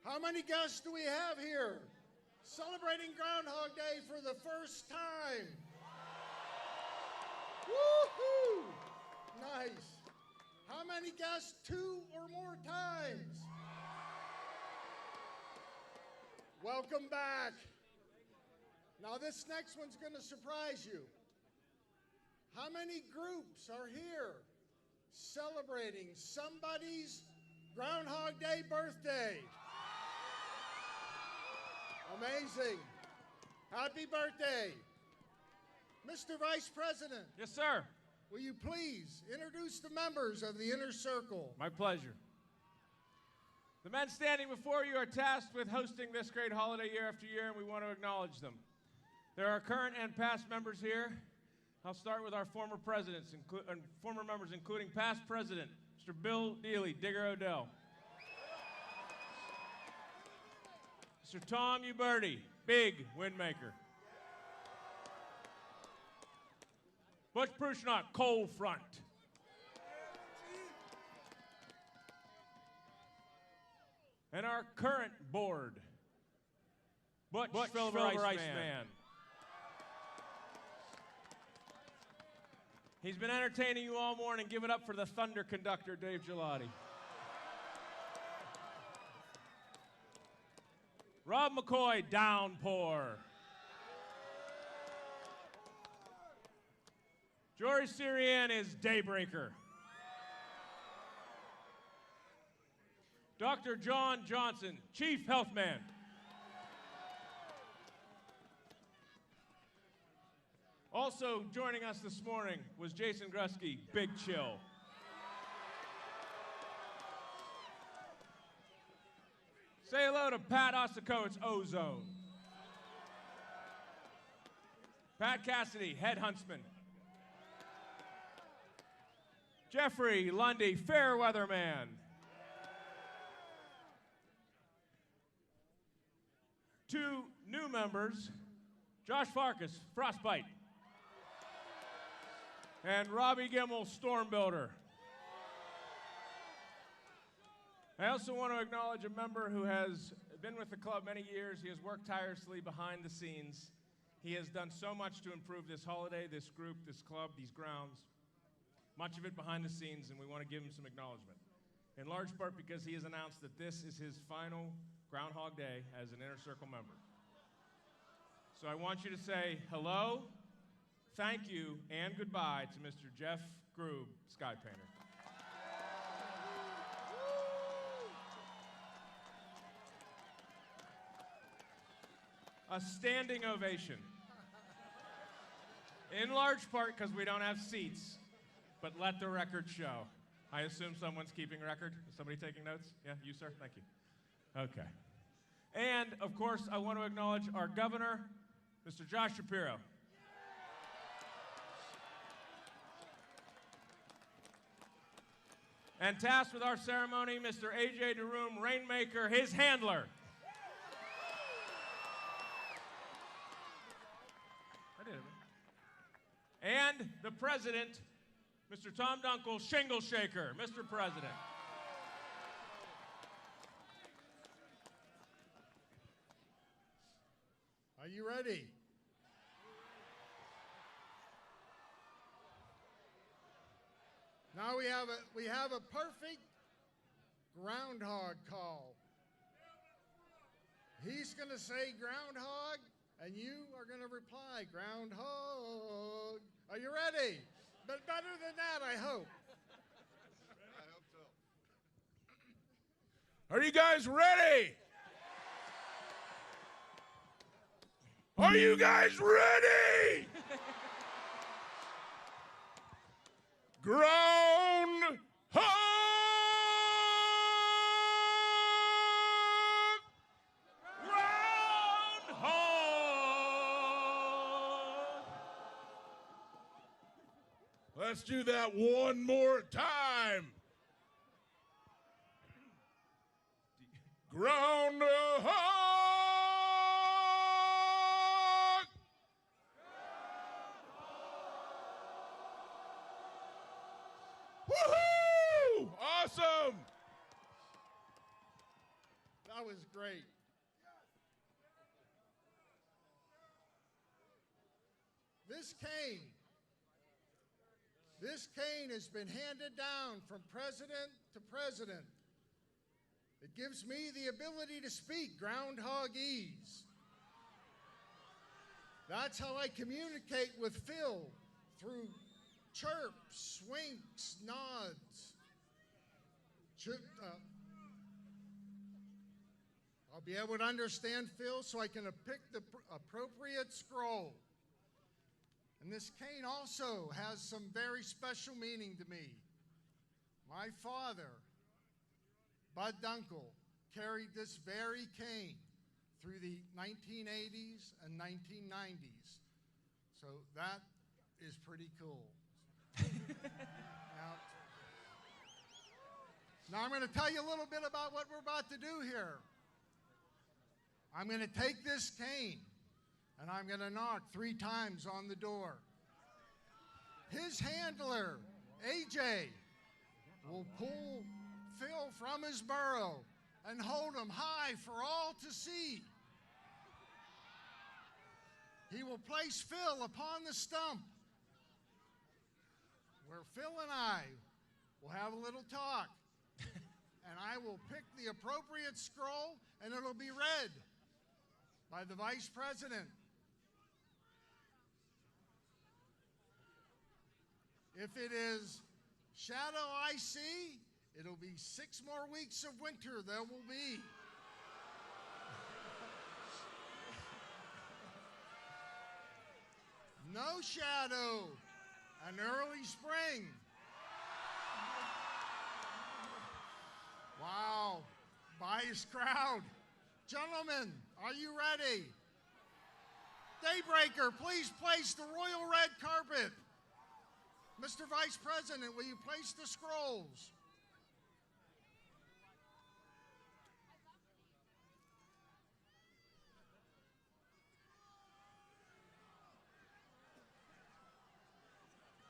How many guests do we have here celebrating Groundhog Day for the first time? Woohoo! Nice. How many guests 2 or more times? Welcome back. Now this next one's going to surprise you. How many groups are here celebrating somebody's Groundhog Day birthday? Amazing. Happy birthday. Mr. Vice President. Yes, sir. Will you please introduce the members of the Inner Circle? My pleasure. The men standing before you are tasked with hosting this great holiday year after year, and we want to acknowledge them. There are current and past members here. I'll start with our former presidents, former members, including past president, Mr. Bill Dealey, Digger Odell. Mr. Tom Uberti, Big Windmaker. Butch Prushnok, Cold Front. And our current board, Butch Iceman. He's been entertaining you all morning. Give it up for the Thunder conductor, Dave Gelati. Rob McCoy, Downpour. Jory Sirian is Daybreaker. Dr. John Johnson, Chief Health Man. Also joining us this morning was Jason Grusky, Big Chill. Say hello to Pat Osakowicz, Ozone. Pat Cassidy, Head Huntsman. Jeffrey Lundy, Fairweather Man. 2 new members, Josh Farkas, Frostbite. And Robbie Gimmel, Storm Builder. I also want to acknowledge a member who has been with the club many years. He has worked tirelessly behind the scenes. He has done so much to improve this holiday, this group, this club, these grounds. Much of it behind the scenes, and we want to give him some acknowledgement. In large part because he has announced that this is his final Groundhog Day as an Inner Circle member. So I want you to say hello, thank you, and goodbye to Mr. Jeff Groob, Sky Painter. A standing ovation. In large part because we don't have seats, but let the record show. I assume someone's keeping record. Is somebody taking notes? Yeah, you, sir? Thank you. Okay. And, of course, I want to acknowledge our governor, Mr. Josh Shapiro. And tasked with our ceremony, Mr. A.J. DeRoom, Rainmaker, his handler. I did it. And the president, Mr. Tom Dunkel, Shingle Shaker, Mr. President. Are you ready? Now we have a perfect groundhog call. He's going to say groundhog, and you are going to reply groundhog. Are you ready? But better than that, I hope. I hope so. Are you guys ready? Are you guys ready? Groundhog! Groundhog! Let's do that one more time. Groundhog! Woohoo! Awesome! That was great. This cane has been handed down from president to president. It gives me the ability to speak groundhogese. That's how I communicate with Phil, through chirps, winks, nods. I'll be able to understand Phil so I can pick the appropriate scroll. And this cane also has some very special meaning to me. My father, Bud Dunkel, carried this very cane through the 1980s and 1990s. So that is pretty cool. Now I'm going to tell you a little bit about what we're about to do here. I'm going to take this cane and I'm going to knock 3 times on the door. His handler, AJ, will pull Phil from his burrow and hold him high for all to see. He will place Phil upon the stump, where Phil and I will have a little talk. And I will pick the appropriate scroll, and it'll be read by the Vice President. If it is shadow I see, it'll be 6 more weeks of winter there will be. No shadow, an early spring. Wow, biased crowd. Gentlemen, are you ready? Daybreaker, please place the royal red carpet. Mr. Vice President, will you place the scrolls?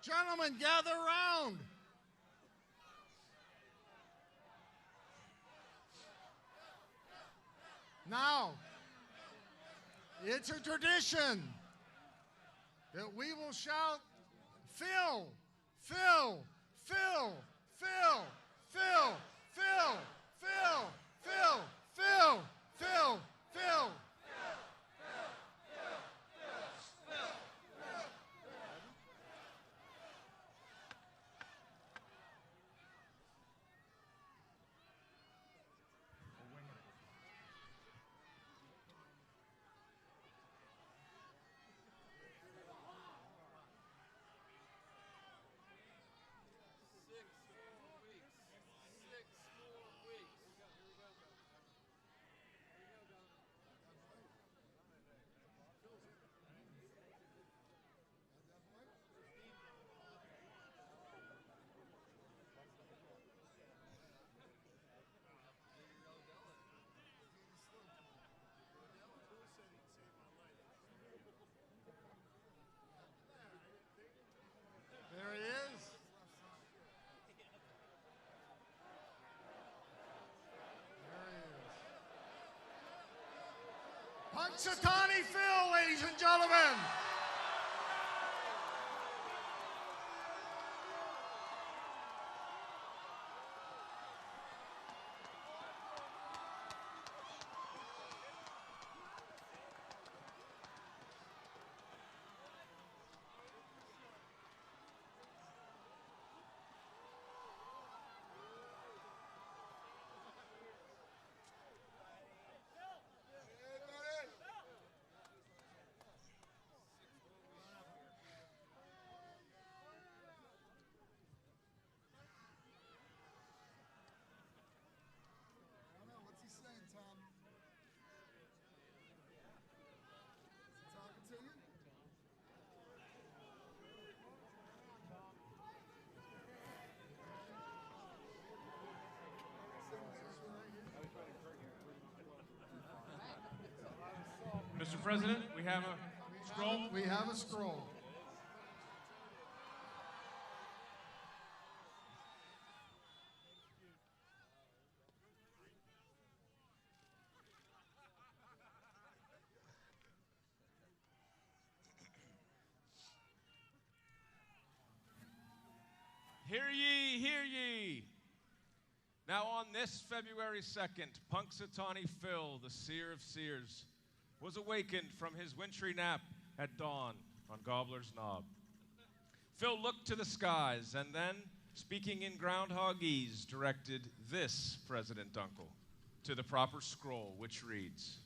Gentlemen, gather round. Now, it's a tradition that we will shout, Phil, Phil, Phil, Phil, Phil, Phil, Phil, Phil, Phil, Phil, Phil. There he is. Punxsutawney Phil, ladies and gentlemen. Mr. President, we have a scroll. We have a scroll. Hear ye, hear ye. Now on this February 2nd, Punxsutawney Phil, the seer of seers, was awakened from his wintry nap at dawn on Gobbler's Knob. Phil looked to the skies and then, speaking in groundhogese, directed this President Dunkel to the proper scroll, which reads,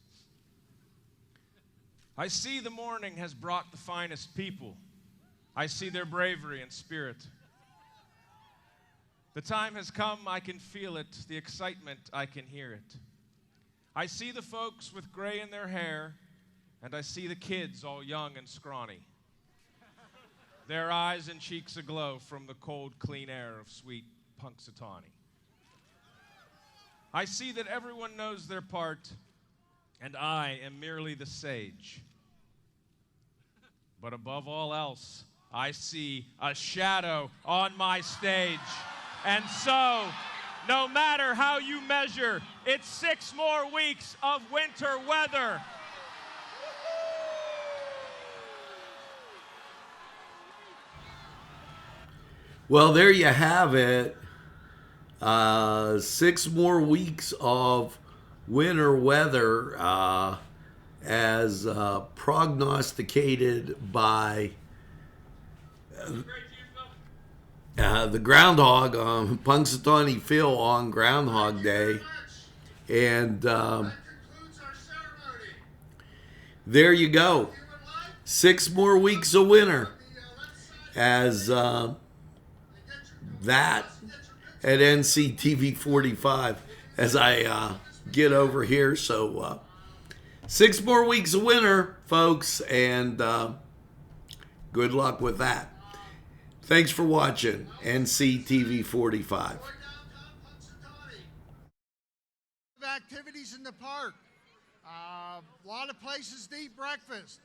I see the morning has brought the finest people. I see their bravery and spirit. The time has come, I can feel it, the excitement, I can hear it. I see the folks with gray in their hair, and I see the kids all young and scrawny. Their eyes and cheeks aglow from the cold, clean air of sweet Punxsutawney. I see that everyone knows their part, and I am merely the sage. But above all else, I see a shadow on my stage. And so, no matter how you measure, it's 6 more weeks of winter weather. Well, there you have it. 6 more weeks of winter weather as prognosticated by the Groundhog, Punxsutawney Phil on Groundhog Day. And there you go. 6 more weeks of winter as that at NCTV45 as I get over here. So 6 more weeks of winter, folks, and good luck with that. Thanks for watching NCTV45. Activities in the park. A lot of places to eat breakfast.